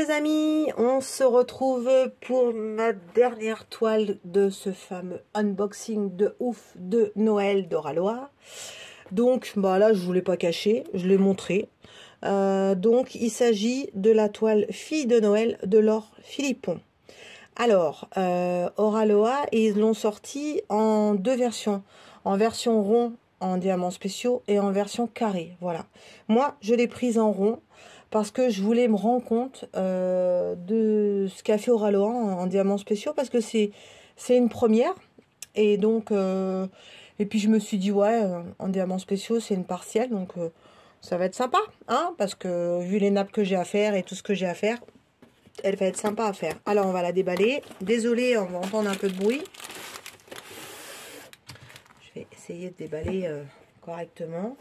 les amis, on se retrouve pour ma dernière toile de ce fameux unboxing de ouf de Noël d'Oraloa. Donc bah là je vous l'ai pas caché, je l'ai montré. Donc il s'agit de la toile Fille de Noël de Laure Philippon. Alors Oraloa, ils l'ont sorti en deux versions, en version rond en diamants spéciaux et en version carré. Voilà, moi je l'ai prise en rond parce que je voulais me rendre compte de ce qu'a fait Oraloa en diamants spéciaux, parce que c'est une première. Et donc et puis je me suis dit ouais, en diamants spéciaux c'est une partielle, donc ça va être sympa, hein, parce que vu les nappes que j'ai à faire et tout ce que j'ai à faire, elle va être sympa à faire. Alors on va la déballer. Désolée, on va entendre un peu de bruit. Je vais essayer de déballer correctement.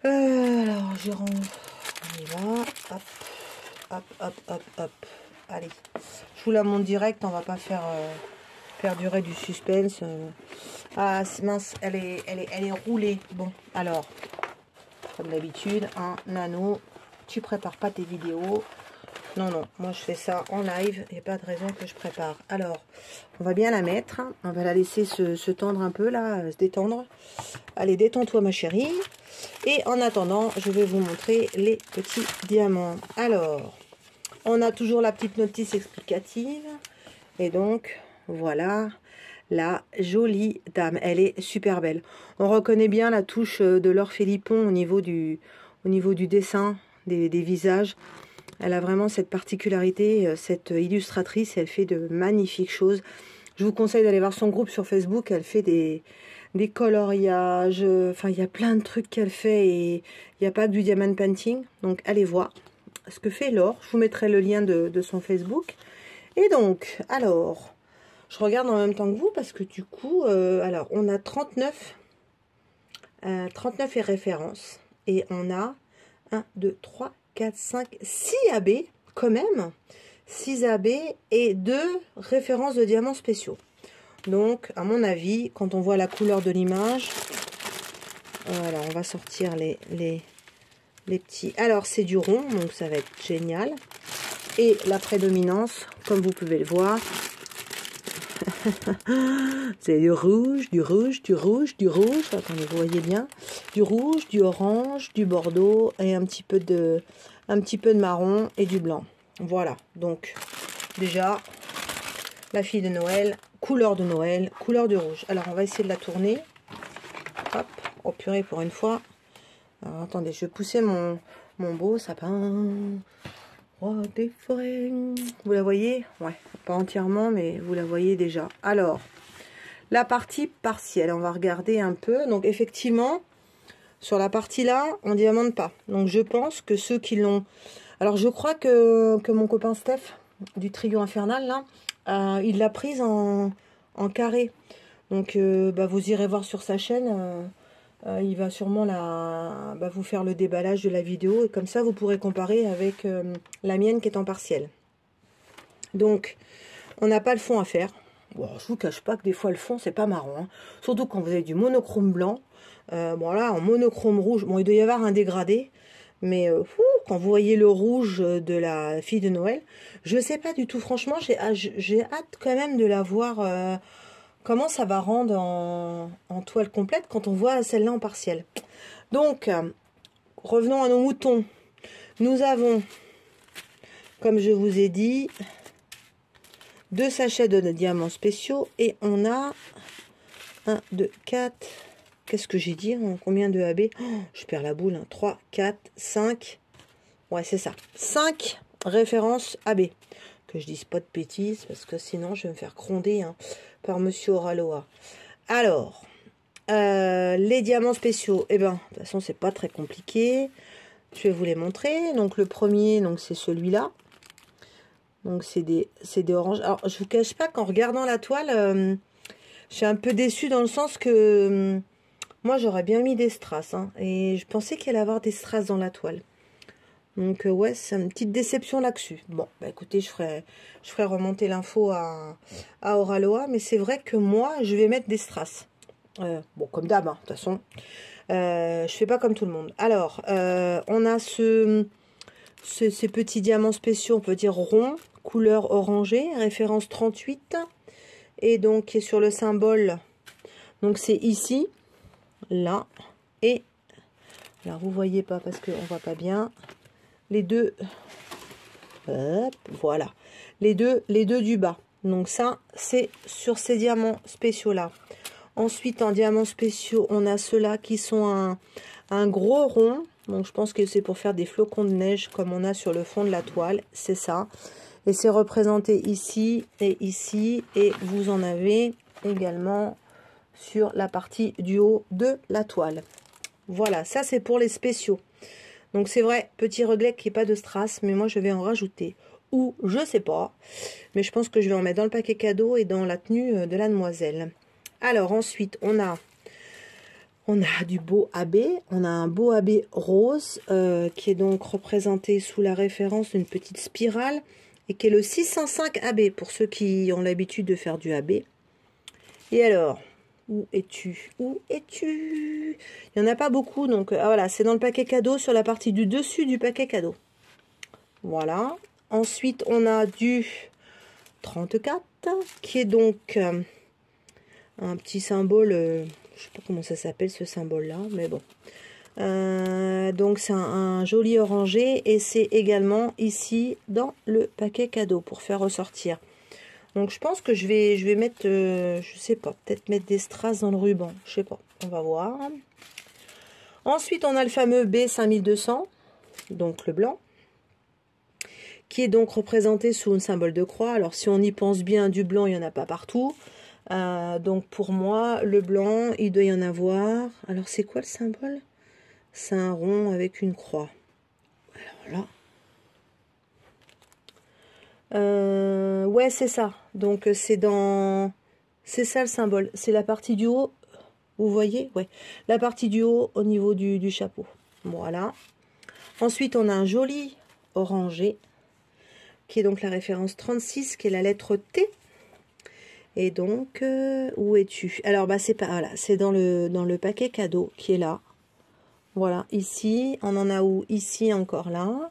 Alors je range. On y va. Hop, hop, hop, hop, hop. Allez, je vous la montre direct. On va pas faire perdurer du suspense. Ah mince, elle est roulée. Bon, alors comme d'habitude, un nano. Tu prépares pas tes vidéos. Non, non, moi je fais ça en live, il n'y a pas de raison que je prépare. Alors, on va bien la mettre, on va la laisser se tendre un peu là, se détendre. Allez, détends-toi ma chérie. Et en attendant, je vais vous montrer les petits diamants. Alors, on a toujours la petite notice explicative. Et donc, voilà la jolie dame. Elle est super belle. On reconnaît bien la touche de Laure Philippon au niveau du dessin des visages. Elle a vraiment cette particularité, cette illustratrice, elle fait de magnifiques choses. Je vous conseille d'aller voir son groupe sur Facebook, elle fait des coloriages, enfin il y a plein de trucs qu'elle fait et il n'y a pas que du diamant painting. Donc allez voir ce que fait Laure, je vous mettrai le lien de son Facebook. Et donc, alors, je regarde en même temps que vous parce que du coup, alors on a 39 et références et on a 1, 2, 3, 4, 5, 6 AB, quand même, 6 AB et 2 références de diamants spéciaux. Donc, à mon avis, quand on voit la couleur de l'image, voilà, on va sortir les petits. Alors, c'est du rond, donc ça va être génial. Et la prédominance, comme vous pouvez le voir, c'est du rouge, du rouge, du rouge, du rouge. Attendez, vous voyez bien. Du rouge, du orange, du bordeaux et un petit peu de marron et du blanc. Voilà. Donc, déjà, la Fille de Noël, couleur de Noël, couleur du rouge. Alors, on va essayer de la tourner. Hop. Oh purée, pour une fois. Alors, attendez, je vais pousser mon beau sapin. Oh, des forêts. Vous la voyez? Ouais, pas entièrement, mais vous la voyez déjà. Alors, la partie partielle, on va regarder un peu. Donc, effectivement, sur la partie là, on diamante pas. Donc, je pense que ceux qui l'ont... Alors, je crois que mon copain Steph, du Trio Infernal, là, il l'a prise en carré. Donc, bah, vous irez voir sur sa chaîne... il va sûrement vous faire le déballage de la vidéo et comme ça vous pourrez comparer avec la mienne qui est en partiel. Donc on n'a pas le fond à faire. Bon, je vous cache pas que des fois le fond c'est pas marrant, hein. Surtout quand vous avez du monochrome blanc. Bon là en monochrome rouge, bon il doit y avoir un dégradé, mais quand vous voyez le rouge de la Fille de Noël, je sais pas du tout, franchement j'ai hâte quand même de la voir. Comment ça va rendre en toile complète quand on voit celle-là en partiel. Donc, revenons à nos moutons. Nous avons, comme je vous ai dit, 2 sachets de diamants spéciaux. Et on a 1, 2, 4... Qu'est-ce que j'ai dit? Combien de AB? Oh, je perds la boule. 3, 4, 5... Ouais, c'est ça. 5 références AB. Que je dise pas de bêtises, parce que sinon, je vais me faire gronder, hein, par Monsieur Oraloa. Alors, les diamants spéciaux, eh ben, de toute façon, c'est pas très compliqué. Je vais vous les montrer. Donc, le premier, donc c'est celui-là. Donc, c'est des oranges. Alors, je vous cache pas qu'en regardant la toile, je suis un peu déçue dans le sens que moi, j'aurais bien mis des strass. Hein, et je pensais qu'il allait y avoir des strass dans la toile. Donc, ouais, c'est une petite déception là-dessus. Bon, bah écoutez, je ferai remonter l'info à Oraloa. Mais c'est vrai que moi, je vais mettre des strass. Bon, comme d'hab, hein, de toute façon. Je fais pas comme tout le monde. Alors, on a ce ces petits diamants spéciaux, on peut dire ronds, couleur orangée, référence 38. Et donc, qui est sur le symbole. Donc, c'est ici, là, et... Alors, vous voyez pas parce qu'on voit pas bien. Les deux... Hop, voilà. Les deux du bas. Donc, ça, c'est sur ces diamants spéciaux-là. Ensuite, en diamants spéciaux, on a ceux-là qui sont un gros rond. Donc, je pense que c'est pour faire des flocons de neige comme on a sur le fond de la toile. C'est ça. Et c'est représenté ici et ici. Et vous en avez également sur la partie du haut de la toile. Voilà, ça c'est pour les spéciaux. Donc c'est vrai, petit regret qu'il n'y ait pas de strass, mais moi je vais en rajouter. Ou je sais pas, mais je pense que je vais en mettre dans le paquet cadeau et dans la tenue de la demoiselle. Alors ensuite, on a du beau AB. On a un beau AB rose qui est donc représenté sous la référence d'une petite spirale et qui est le 605 AB pour ceux qui ont l'habitude de faire du AB. Et alors, où es-tu? Où es-tu? Il n'y en a pas beaucoup, donc voilà, c'est dans le paquet cadeau sur la partie du dessus du paquet cadeau. Voilà. Ensuite, on a du 34 qui est donc un petit symbole, je ne sais pas comment ça s'appelle ce symbole-là, mais bon. Donc c'est un joli orangé et c'est également ici dans le paquet cadeau pour faire ressortir. Donc je pense que je vais mettre, je sais pas, peut-être mettre des strass dans le ruban, je sais pas, on va voir. Ensuite on a le fameux B5200, donc le blanc, qui est donc représenté sous un symbole de croix. Alors si on y pense bien, du blanc il n'y en a pas partout. Donc pour moi, le blanc, il doit y en avoir. Alors c'est quoi le symbole? C'est un rond avec une croix. Alors là. Ouais, c'est ça. Donc c'est dans... C'est ça le symbole. C'est la partie du haut. Vous voyez? Ouais. La partie du haut au niveau du chapeau. Voilà. Ensuite, on a un joli orangé. Qui est donc la référence 36, qui est la lettre T. Et donc, où es-tu? Alors, bah, c'est pas... Voilà. C'est dans le paquet cadeau qui est là. Voilà. Ici. On en a où? Ici, encore là.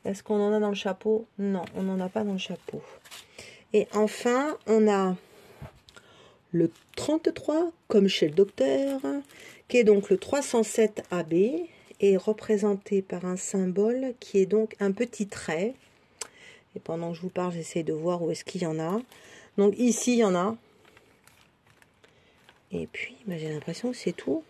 Est-ce qu'on en a dans le chapeau? Non, on n'en a pas dans le chapeau. Et enfin, on a le 33, comme chez le docteur, qui est donc le 307 AB, et représenté par un symbole qui est donc un petit trait. Et pendant que je vous parle, j'essaie de voir où est-ce qu'il y en a. Donc ici, il y en a. Et puis, bah, j'ai l'impression que c'est tout.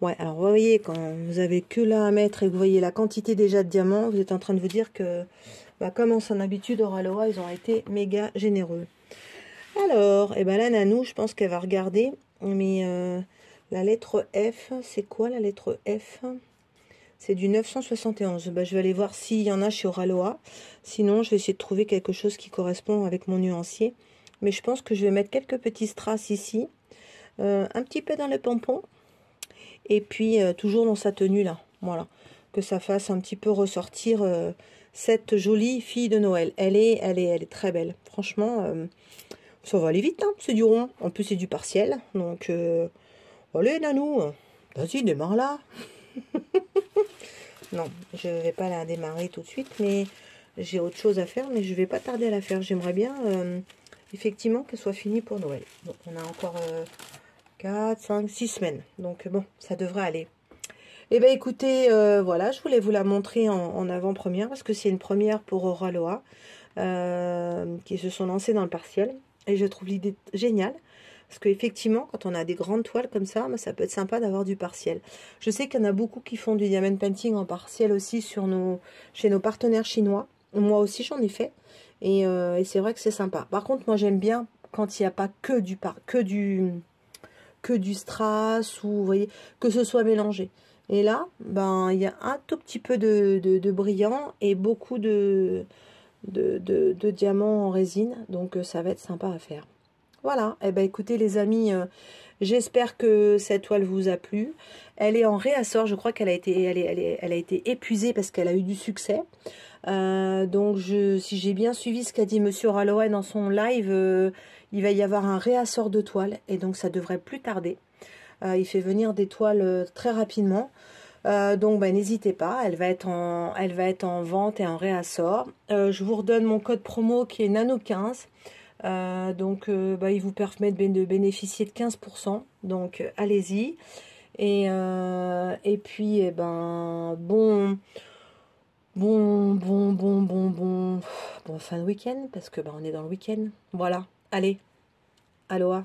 Ouais, alors vous voyez, quand vous avez que là à mettre et que vous voyez la quantité déjà de diamants, vous êtes en train de vous dire que, bah, comme en son habitude, Oraloa, ils ont été méga généreux. Alors, et ben la Nanou, je pense qu'elle va regarder, mais la lettre F, c'est quoi la lettre F? C'est du 971. Bah, je vais aller voir s'il y en a chez Oraloa. Sinon, je vais essayer de trouver quelque chose qui correspond avec mon nuancier. Mais je pense que je vais mettre quelques petits strass ici, un petit peu dans le pompon. Et puis, toujours dans sa tenue, là. Voilà. Que ça fasse un petit peu ressortir cette jolie fille de Noël. Elle est très belle. Franchement, ça va aller vite, hein. C'est du rond. En plus, c'est du partiel. Donc, allez, Nanou. Vas-y, démarre là. Non, je ne vais pas la démarrer tout de suite. Mais j'ai autre chose à faire. Mais je ne vais pas tarder à la faire. J'aimerais bien, effectivement, qu'elle soit finie pour Noël. Donc, on a encore... 4, 5, 6 semaines. Donc bon, ça devrait aller. Et bien écoutez, voilà, je voulais vous la montrer en avant-première parce que c'est une première pour Oraloa qui se sont lancés dans le partiel. Et je trouve l'idée géniale parce qu'effectivement, quand on a des grandes toiles comme ça, ça peut être sympa d'avoir du partiel. Je sais qu'il y en a beaucoup qui font du diamond painting en partiel aussi chez nos partenaires chinois. Moi aussi, j'en ai fait. Et c'est vrai que c'est sympa. Par contre, moi, j'aime bien quand il n'y a pas que du strass, ou vous voyez, que ce soit mélangé. Et là, ben, il y a un tout petit peu de brillant et beaucoup de diamants en résine. Donc, ça va être sympa à faire. Voilà. Et ben, écoutez, les amis, j'espère que cette toile vous a plu. Elle est en réassort. Je crois qu'elle a été épuisée parce qu'elle a eu du succès. Donc, si j'ai bien suivi ce qu'a dit Monsieur Oraloa dans son live, il va y avoir un réassort de toiles et donc ça devrait plus tarder. Il fait venir des toiles très rapidement. Donc bah, n'hésitez pas, elle va être en vente et en réassort. Je vous redonne mon code promo qui est Nano15. Bah, il vous permet de bénéficier de 15%. Donc allez-y. Et puis eh ben bon fin de week-end parce que bah, on est dans le week-end. Voilà. Allez, aloha.